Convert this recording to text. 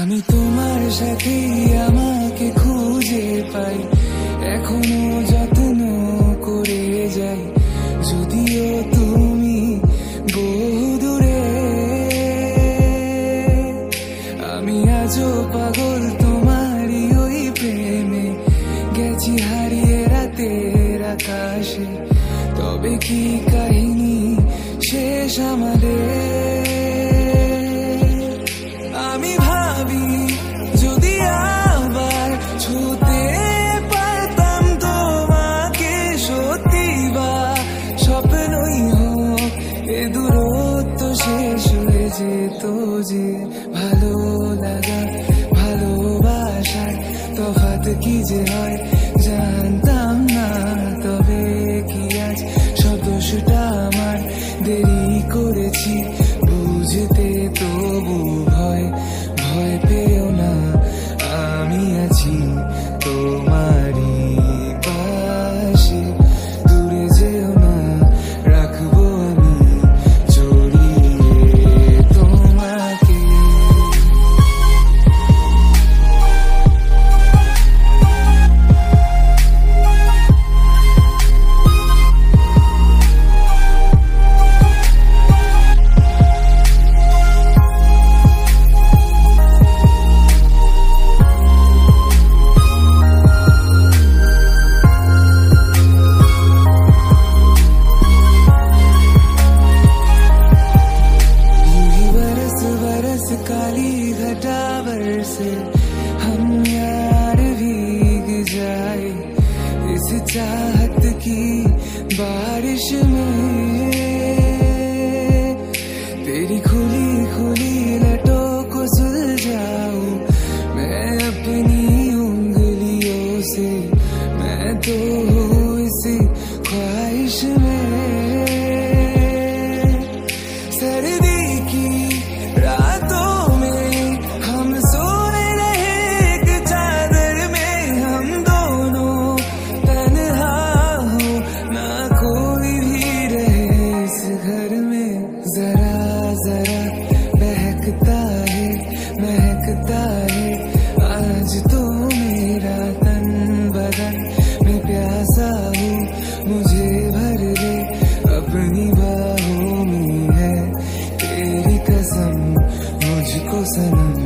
আমি তোমার সাথে আমাকে খুঁজে পাই, এখনো যত্ন করে যাই, যদিও তুমি বহু দূরে। আমি আজও পাগল তোমারই ওই প্রেমে, গেছি হারিয়ে রাতের আকাশে। তবে কি কাহিনী শেষ আমাদের? আমি ভাবি যদি আবার ছুতে পারতাম তোমাকে, সত্যি বা স্বপ্নই হোক, এ দূরত্ব শেষ হয়ে যেত যে। ভালো লাগা ভালোবাসার তফাৎ কি যে হয় জানতাম না, তবে কি আজ সব দোষটা আমার? দেরি করেছি বুঝতে, তবু ভয় পেও না, আমি আছি তোমারই পাশে। দূরে যেও না, রাখবো আমি জড়িয়ে তোমাকে। काली घटावर से हम यार भीग जाए, इस चाहत की बारिश में। तेरी खुली खुली लटों को सुलझाऊं मैं अपनी उंगलियों से, मैं तो हूँ इसी ख्वाहिश में। सर्दी की रातों महकता है आज तो मेरा तन बदन, मैं प्यासा हूँ मुझे भर दे अपनी बाहों में, है तेरी कसम मुझको सनम।